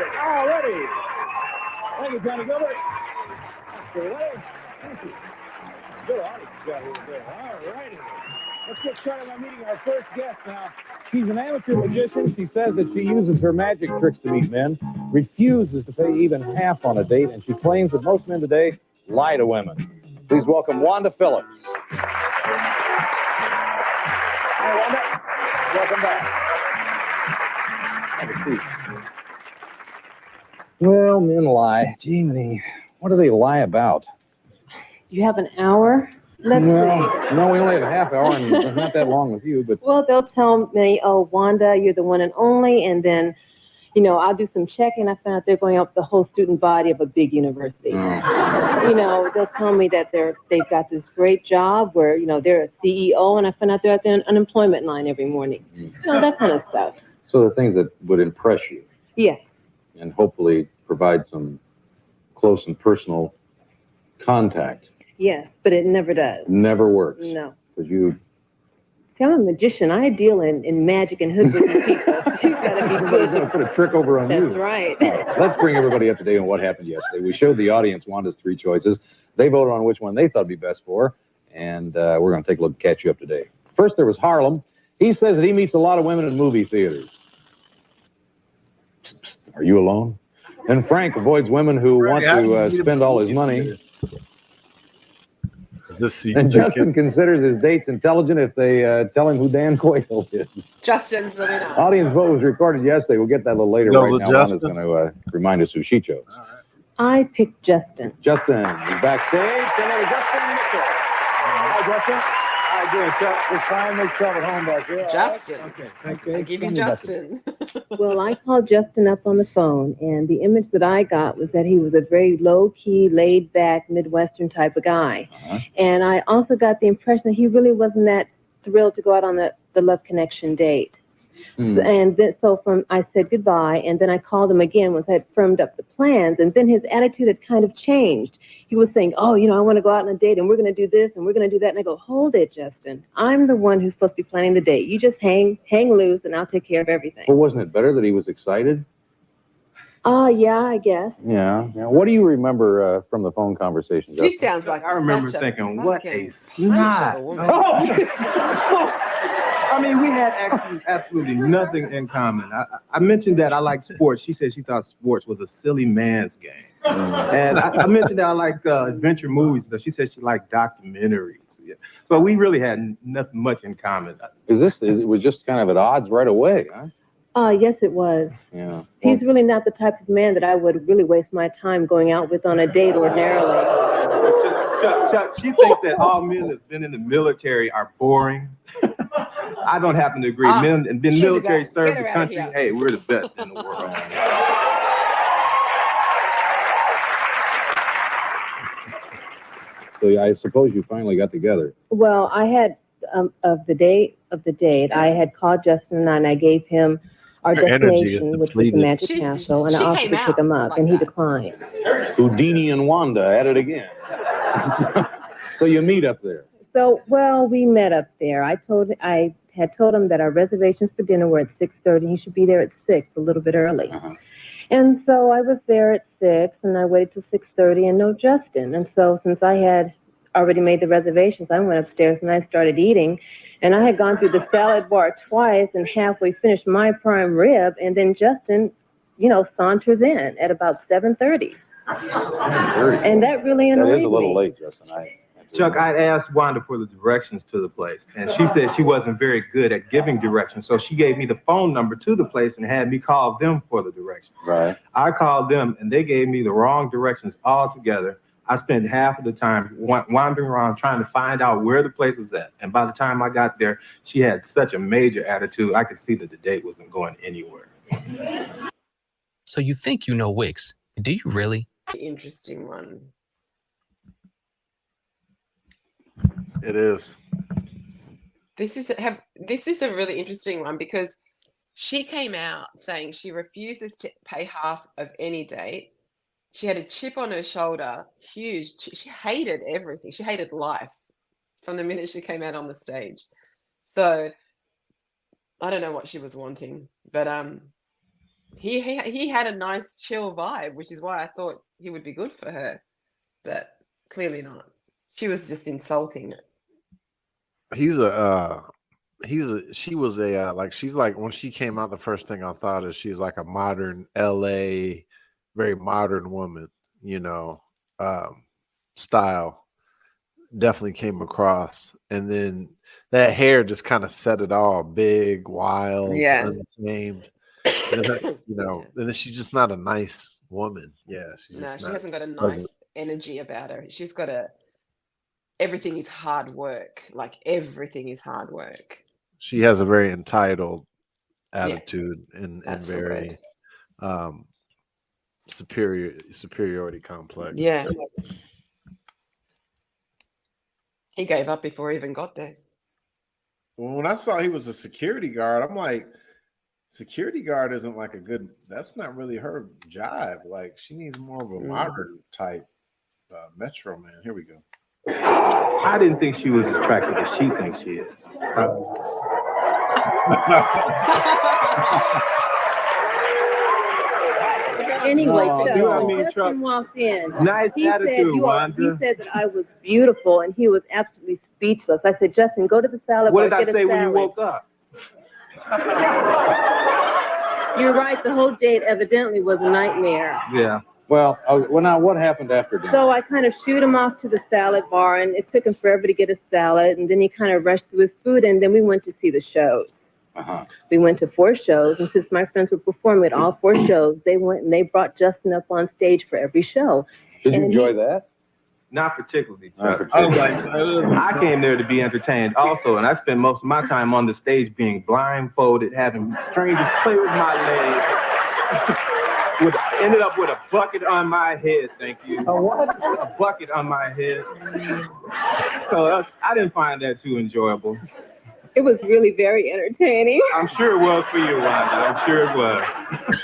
Already. Thank you, Johnny Gilbert. Thank you. Good audience got here today. All righty. Let's get started by meeting our first guest now. She's an amateur magician. She says that she uses her magic tricks to meet men, refuses to pay even half on a date, and she claims that most men today lie to women. Please welcome Wanda Phillips. Hi, Wanda. Welcome back. Have a seat. Well, men lie. Gee, what do they lie about? You have an hour? Let's see. No, we only have a half hour, and it's not that long with you, but... Well, they'll tell me, oh, Wanda, you're the one and only, and then, I'll do some checking. I found out they're going up the whole student body of a big university. They'll tell me that they've got this great job where, they're a CEO, and I find out they're at the unemployment line every morning. That kind of stuff. So the things that would impress you. Yes. And hopefully provide some close and personal contact. Yes, but it never does. Never works. No. Because you... See, I'm a magician. I deal in magic and hoodwinking people. She's got to be Somebody's going to put a trick over on you. That's right. Let's bring everybody up to date on what happened yesterday. We showed the audience Wanda's three choices. They voted on which one they thought would be best for her, and we're going to take a look and catch you up today. First, there was Harlem. He says that he meets a lot of women in movie theaters. Are you alone? And Frank avoids women who want to spend all his money. And Justin considers his dates intelligent if they tell him who Dan Quayle is. Justin's the winner. Audience vote was recorded yesterday. We'll get that a little later. Right now, Wanda's going to remind us who she chose. I picked Justin. Justin is backstage. And there was Justin Mitchell. Hi, Justin. How you doing, Chuck? Just fine. Make yourself at home back here. Justin. Okay. Thank you. I give you Justin. Well, I called Justin up on the phone, and the image that I got was that he was a very low-key, laid-back, Midwestern type of guy. And I also got the impression that he really wasn't that thrilled to go out on the Love Connection date. And then, I said goodbye, and then I called him again once I had firmed up the plans, and then his attitude had kind of changed. He was saying, I want to go out on a date, and we're going to do this, and we're going to do that. And I go, hold it, Justin. I'm the one who's supposed to be planning the date. You just hang loose, and I'll take care of everything. Well, wasn't it better that he was excited? Yeah, I guess. Yeah. What do you remember from the phone conversation, Justin? She sounds like I remember thinking, what a snot. I mean, we had absolutely nothing in common. I mentioned that I like sports. She said she thought sports was a silly man's game. And I mentioned that I like adventure movies, but she said she liked documentaries. Yeah. So we really had nothing much in common. It was just kind of at odds right away, huh? Yes, it was. Yeah. He's really not the type of man that I would really waste my time going out with on a date ordinarily. Chuck, she thinks that all men that's been in the military are boring. I don't happen to agree. Men and been military, served the country. Hey, we're the best in the world. So I suppose you finally got together. Well, I had of the date, I had called Justin and I gave him our destination, which was the Magic Castle, and I offered to pick him up, and he declined. Houdini and Wanda at it again. So you meet up there. So, we met up there. I had told him that our reservations for dinner were at 6:30. He should be there at 6, a little bit early. And so I was there at 6, and I waited till 6:30, and no Justin. And so since I had already made the reservations, I went upstairs and I started eating. And I had gone through the salad bar twice and halfway finished my prime rib, and then Justin, saunters in at about 7:30. And that really annoyed me. That is a little late, Justin. Chuck, I asked Wanda for the directions to the place, and she said she wasn't very good at giving directions, so she gave me the phone number to the place and had me call them for the directions. Right. I called them, and they gave me the wrong directions altogether. I spent half of the time wandering around trying to find out where the place was at, and by the time I got there, she had such a major attitude, I could see that the date wasn't going anywhere. So you think you know Wix. Do you really? Interesting one. It is. This is a really interesting one because she came out saying she refuses to pay half of any date. She had a chip on her shoulder, huge. She hated everything. She hated life from the minute she came out on the stage. So I don't know what she was wanting, but he had a nice chill vibe, which is why I thought he would be good for her, but clearly not. She was just insulting it. She was a like, she's like, when she came out, the first thing I thought is she's like a modern LA, very modern woman, style definitely came across. And then that hair just kind of set it all, big, wild, Yeah. untamed. And then, Yeah. and then she's just not a nice woman. Yeah, she's No, just she not hasn't got a pleasant. nice energy about her. She's got everything is hard work. Like everything is hard work. She has a very entitled Yeah, attitude and that's the very word. superiority complex. Yeah. He gave up before he even got there. Well, when I saw he was a security guard, I'm like, security guard isn't like that's not really her jive. Like, she needs more of a modern type metro man. Here we go. I didn't think she was attractive as she thinks she is. Anyway, Oh, Chuck, you know what I when mean, Justin Chuck? walked in, Nice he attitude, Wanda. he said that I was beautiful, and he was absolutely speechless. I said, Justin, go to the salad What bar, did I get a say when you salad. woke up? You're right. The whole date evidently was a nightmare. Yeah. Well, now what happened after dinner? So I kind of shooed him off to the salad bar, and it took him forever to get a salad, and then he kind of rushed through his food, and then we went to see the shows. Uh-huh. We went to 4 shows, and since my friends were performing at all 4 shows, they went and they brought Justin up on stage for every show. Did you enjoy that? Not particularly. Not Chuck. I was like, I came there to be entertained also, and I spent most of my time on the stage being blindfolded, having strangers play with my legs. Ended up with a bucket on my head, thank you. A what? A bucket on my head. So I didn't find that too enjoyable. It was really very entertaining. I'm sure it was for you, Wanda. I'm sure it was.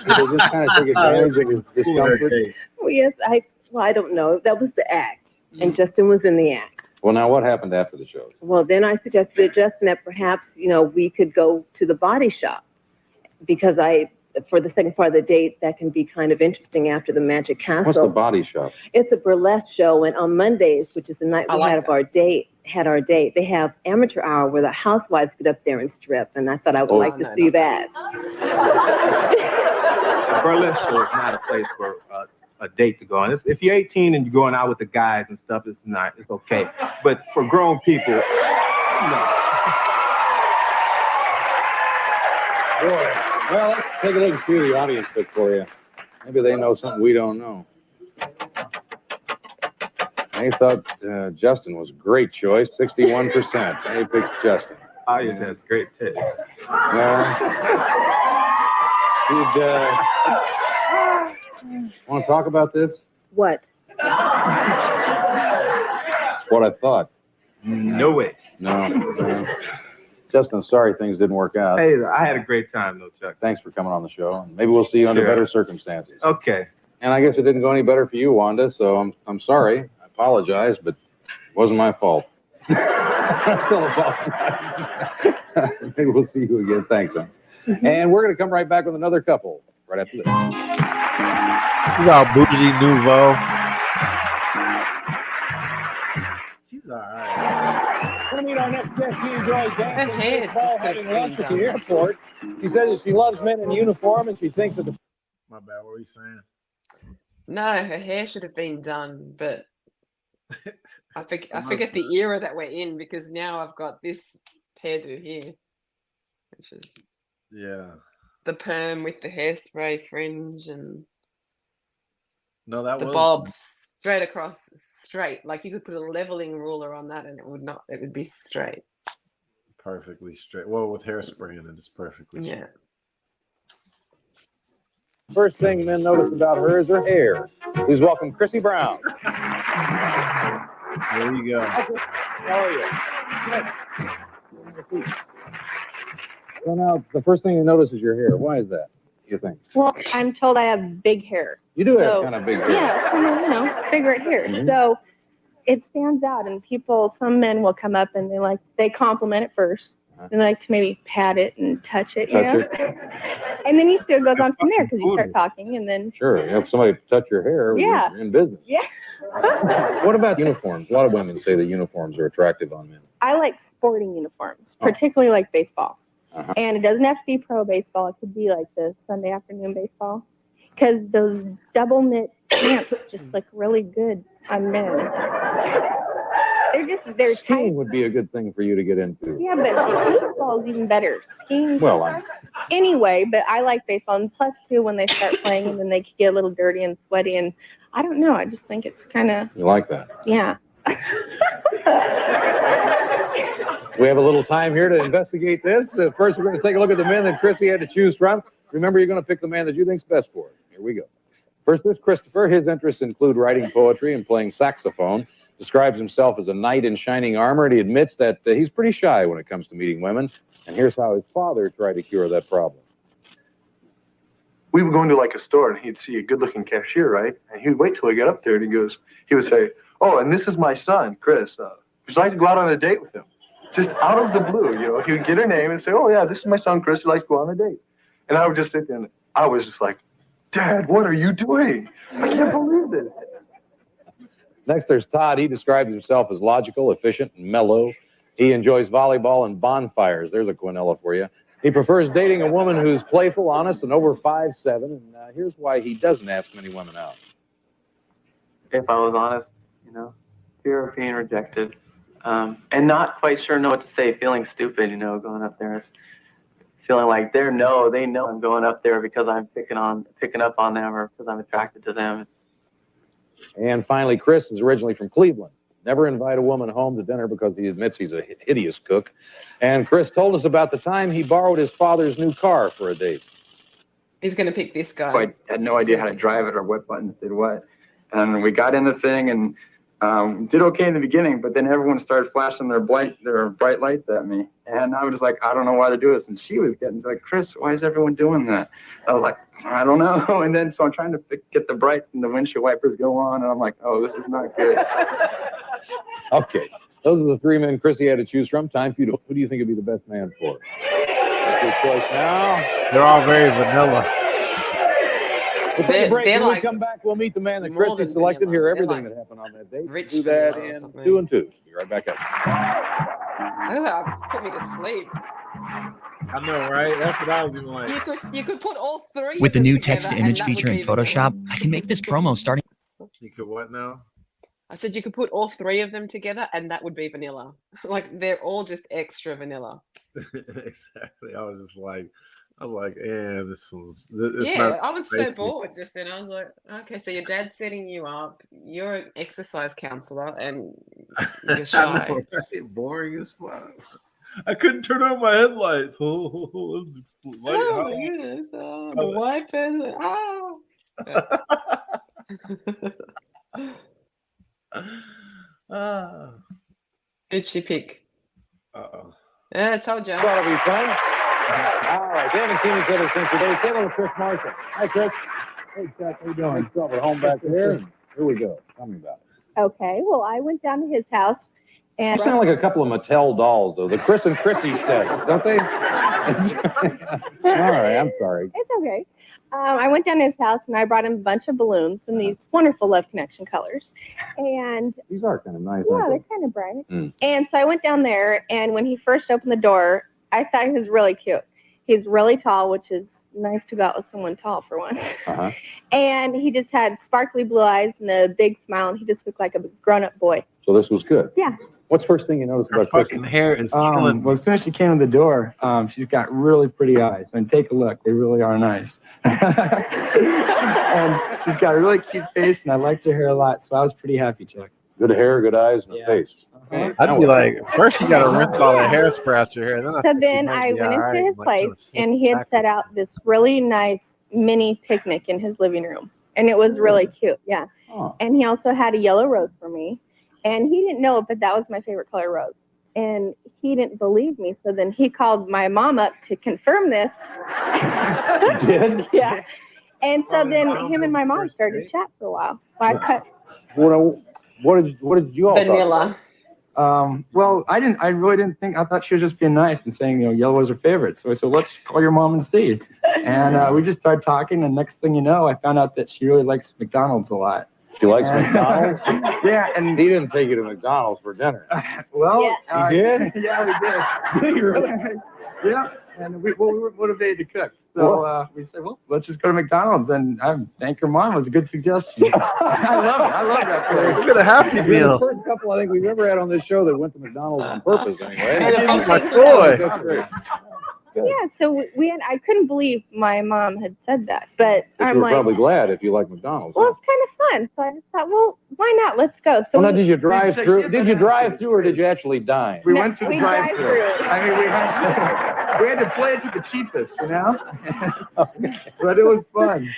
Did they just kind of take advantage of his discomfort? Well, yes, I don't know. That was the act, and Justin was in the act. Well, now what happened after the show? Well, then I suggested to Justin that perhaps, we could go to the body shop, because for the second part of the date, that can be kind of interesting after the Magic Castle. What's the body shop? It's a burlesque show, and on Mondays, which is the night we had our date, they have amateur hour where the housewives get up there and strip, and I thought I would like to see that. A burlesque show is not a place for a date to go on. If you're 18 and you're going out with the guys and stuff, it's okay. But for grown people, no. Boy. Well, let's take a look and see who the audience picked for you. Maybe they know something we don't know. They thought Justin was a great choice, 61%. They picked Justin. Audience has great taste. Want to talk about this? What? That's what I thought. No way. No. Justin, sorry things didn't work out. Hey, I had a great time, though, Chuck. Thanks for coming on the show. And maybe we'll see you under better circumstances. Okay. And I guess it didn't go any better for you, Wanda, so I'm sorry. I apologize, but it wasn't my fault. I still apologize. Maybe we'll see you again. Thanks, son. And we're going to come right back with another couple right after this. He's all bougie nouveau. She's all right. We're going to meet our next guest. She enjoys dancing Her hair baseball, just having could've lunch been at the done. airport. She says that she loves men in uniform, and she thinks that the... My bad. What were you saying? No, her hair should have been done, but I forget the era that we're in, because now I've got this hairdo here, which is the perm with the hairspray fringe and that the was bob straight across, straight. Like you could put a leveling ruler on that and it would be straight. perfectly straight. Well, with hairspray in it, it's perfectly straight. Yeah. First thing men notice about her is her hair. Please welcome Chrissy Brown. There you go. How are you? So now, the first thing you notice is your hair. Why is that, you think? Well, I'm told I have big hair. You do have So, kind of big hair. Yeah, big right here. Mhm. So it stands out, and some men will come up and they compliment it first, And I like to maybe pat it and touch it, you Touch know? it. And then you still goes on from there because you start talking and then. Sure, you have somebody touch your hair. Yeah. You're in business. Yeah. What about uniforms? A lot of women say that uniforms are attractive on men. I like sporting uniforms, particularly like baseball. Uh-huh. And it doesn't have to be pro baseball. It could be like the Sunday afternoon baseball. Because those double knit pants just look really good on men. They're Skiing tight. would be a good thing for you to get into. Yeah, but baseball is even better. Skiing. Well, Anyway, but I like baseball. And plus, too, when they start playing and then they get a little dirty and sweaty. And I don't know. I just think it's kind of. you like that? Yeah. We have a little time here to investigate this. First, we're going to take a look at the men that Chrissy had to choose from. Remember, you're going to pick the man that you think's best for it. Here we go. First, there's Christopher. His interests include writing poetry and playing saxophone. Describes himself as a knight in shining armor, and he admits that he's pretty shy when it comes to meeting women. And here's how his father tried to cure that problem. We would go into like a store, and he'd see a good-looking cashier, right? And he would wait till I got up there, and he would say, "Oh, and this is my son, Chris. Would you like to go out on a date with him?" Just out of the blue, you know, he would get her name and say, "Oh yeah, this is my son, Chris. He likes to go on a date." And I would just sit there, and I was just like, "Dad, what are you doing? I can't believe this." Next, there's Todd. He describes himself as logical, efficient, and mellow. He enjoys volleyball and bonfires. There's a Quinella for you. He prefers dating a woman who's playful, honest, and over 5'7". And here's why he doesn't ask many women out. If I was honest, you know, fear of being rejected, and not quite sure know what to say, feeling stupid, you know, going up there, feeling like they know I'm going up there because I'm picking up on them or because I'm attracted to them. And finally, Chris is originally from Cleveland. Never invite a woman home to dinner because he admits he's a hideous cook. And Chris told us about the time he borrowed his father's new car for a date. He's going to pick this guy. I had no idea how to drive it or what buttons did what. And we got in the thing and did okay in the beginning, but then everyone started flashing their bright lights at me. And I was like, I don't know why to do this. And she was getting like, Chris, why is everyone doing that? I was like, I don't know. And then so I'm trying to get the brights and the windshield wipers go on. And I'm like, oh, this is not good. Okay. Those are the three men Chrissy had to choose from. Time for you to, who do you think would be the best man for her? That's your choice now. They're all very vanilla. We'll take a break. They're When we like come back, we'll meet the man that more Chrissy than selected. vanilla. Hear everything They're that happened on that date. rich Do that vanilla or in something. 2 and 2. Be right back up. Put me to sleep. I know, right? That's what I was even like. You could put all three With of the them new together text-to-image and that feature would in be vanilla. Photoshop, I can make this promo starting. You could what now? I said you could put all three of them together and that would be vanilla. Like they're all just extra vanilla. Exactly. I was like, yeah, it's Yeah, not I was spicy. so bored just then. I was like, okay, so your dad's setting you up. You're an exercise counselor and you're shy. I know, right? Boring as fuck. I couldn't turn on my headlights. Oh, my goodness. Oh, the white person. Oh. Who'd she pick? Uh-oh. Yeah, I told you. That'll be fun. All right. They haven't seen each other since today. Say hello to Chris Marshall. Hi, Chris. Hey, Chuck. How you doing? Thanks for home back there. Here we go. Tell me about it. Okay, well, I went down to his house and. You sound like a couple of Mattel dolls, though. The Chris and Chrissy set, don't they? All right. I'm sorry. It's okay. I went down to his house and I brought him a bunch of balloons in these wonderful Love Connection colors. And These are kind of nice. yeah, aren't they're they? kind of bright. Mm. And so I went down there, and when he first opened the door, I thought he was really cute. He's really tall, which is nice to go out with someone tall for one. Uh-huh. And he just had sparkly blue eyes and a big smile, and he just looked like a grown-up boy. So this was good. Yeah. What's the first thing you noticed Her about Chris? fucking hair is killing. Well, as soon as she came in the door, she's got really pretty eyes. And take a look. They really are nice. And she's got a really cute face, and I liked her hair a lot, so I was pretty happy, Chuck. Good hair, good eyes, and a face. Uh-huh. I'd be like, first you got to rinse all that hairspray out your hair. Then So then I went into his place, and he had set out this really nice mini picnic in his living room. And it was really cute, yeah. Oh. And he also had a yellow rose for me. And he didn't know it, but that was my favorite color, rose. And he didn't believe me, so then he called my mom up to confirm this. You did? Yeah. And so then mom's him and my mom first started date? to chat for a while. So I cut. What did you all talk Vanilla. about? Well, I really didn't think. I thought she was just being nice and saying, yellow was her favorite. So I said, let's call your mom and see. And we just started talking. And next thing you know, I found out that she really likes McDonald's a lot. She likes McDonald's? Yeah, and he didn't take you to McDonald's for dinner. Well, he did? Yeah, we did. Did he really? Yeah, and we were motivated to cook. So we said, well, let's just go to McDonald's. And I think her mom was a good suggestion. I love that place. Look at a Happy You're Meal. the first couple I think we've ever had on this show that went to McDonald's on purpose anyway. And My boy. That's great. Good. Yeah, so I couldn't believe my mom had said that, but But I'm you were like, probably glad if you like McDonald's. well, it's kind of fun. So I just thought, well, why not? Let's go. So Well, now, did you drive she- through? she- Did you drive through, or did you actually dine? We No, went to the we drive-thru. drive-thru. I mean, we had to play it to the cheapest, But it was fun.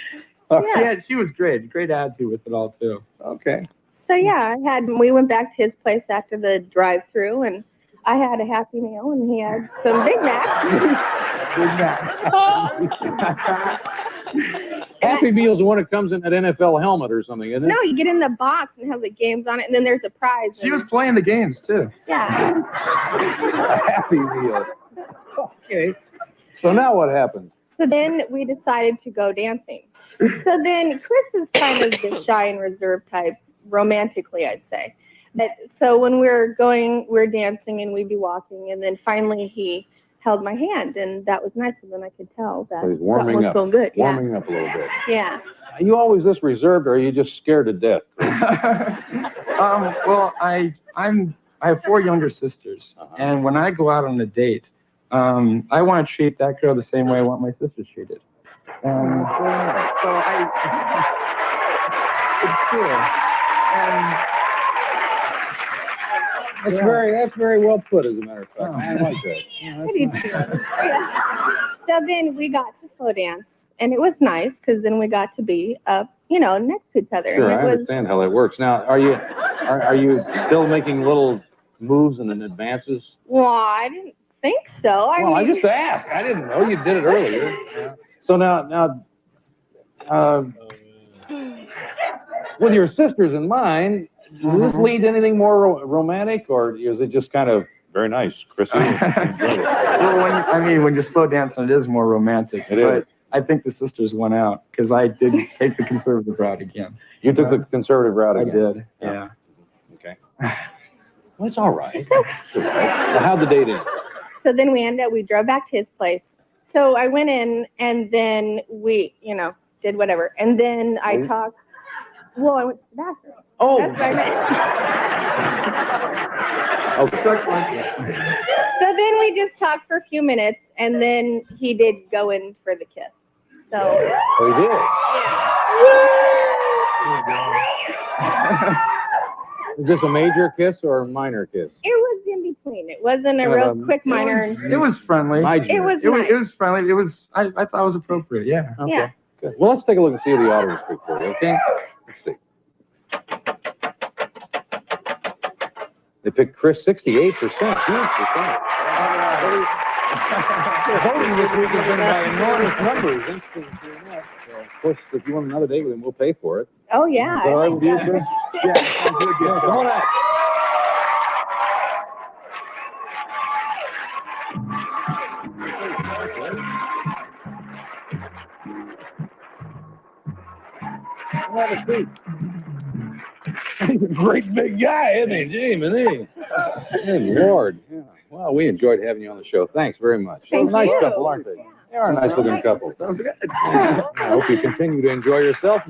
Yeah. She was great. Great attitude with it all, too. Okay. So yeah, we went back to his place after the drive-through, and I had a Happy Meal, and he had some Big Macs. Happy Meal's the one that comes in that NFL helmet or something, isn't it? No, you get in the box and have the games on it, and then there's a prize. She was playing the games, too. Yeah. Happy Meal. Okay. So now what happens? So then we decided to go dancing. So then Chris is kind of the shy and reserved type, romantically, I'd say. But so when we're dancing and we'd be walking, and then finally he held my hand, and that was nice. And then I could tell that So he's warming was up. going good. Warming up a little bit. Yeah. Are you always this reserved, or are you just scared to death? Well, I have 4 younger sisters, and when I go out on a date, I want to treat that girl the same way I want my sisters treated. So it's true. And That's very well put, as a matter of fact. Oh. I like that. Yeah, I do too. Yeah. So then we got to slow dance, and it was nice because then we got to be up, next to each other. Sure, and I it was, understand how that works. Now, are you still making little moves and advances? well, I didn't think so. I just asked. I didn't know you did it earlier. Yeah. So now, with your sisters in mind, does this lead to anything more romantic, or is it just kind of very nice, Chrissy? Well, when you slow dancing, it is more romantic. It is. I think the sisters won out because I did take the conservative route again. You took the conservative route I again. did, yeah. Okay. Well, it's all right. It's all right. Now, how'd the date end? So then we drove back to his place. So I went in, and then we, did whatever. And then I talked. Well, I went to the bathroom. Oh. That's what I meant. Okay. So then we just talked for a few minutes, and then he did go in for the kiss. So. Oh, he did? Is this a major kiss or a minor kiss? It was in between. It wasn't a real quick minor. It was friendly. It was nice. It was friendly. I thought it was appropriate, yeah. Okay. Yeah. Good. Well, let's take a look and see what the audience picked for you, okay? Let's see. They picked Chris 68%. Huge percent. The voting this week has been by enormous numbers. Interesting enough. So, of course, if you want another date with him, we'll pay for it. Oh, yeah. Is that all right with you, Chris? Yeah, sounds good. Yeah, come on out. Have a seat. He's a great big guy, isn't he? Gee, man, good Lord. Yeah. Well, we enjoyed having you on the show. Thanks very much. Thank Nice you. couple, aren't they? They are a nice looking couple. That was good. I hope you continue to enjoy yourself.